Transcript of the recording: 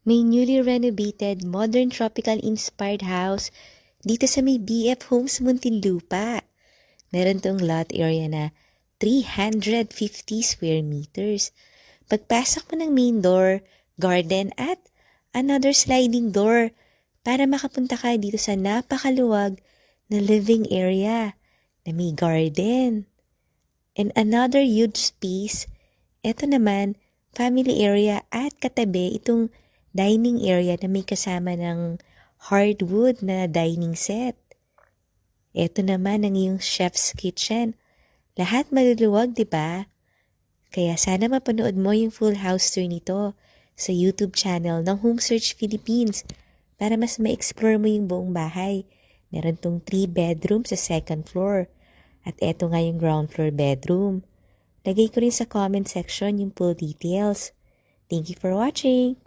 May newly renovated, modern tropical-inspired house dito sa may BF Homes Muntinlupa. Meron tong lot area na 350 square meters. Pagpasok mo ng main door, garden at another sliding door para makapunta ka dito sa napakaluwag na living area na may garden. And another huge space, ito naman, family area at katabi itong dining area na may kasama ng hardwood na dining set. Ito naman ang iyong chef's kitchen. Lahat maluluwag, di ba? Kaya sana mapanood mo yung full house tour nito sa YouTube channel ng Home Search Philippines para mas ma-explore mo yung buong bahay. Meron tong 3 bedroom sa second floor. At eto nga yung ground floor bedroom. Lagay ko rin sa comment section yung full details. Thank you for watching!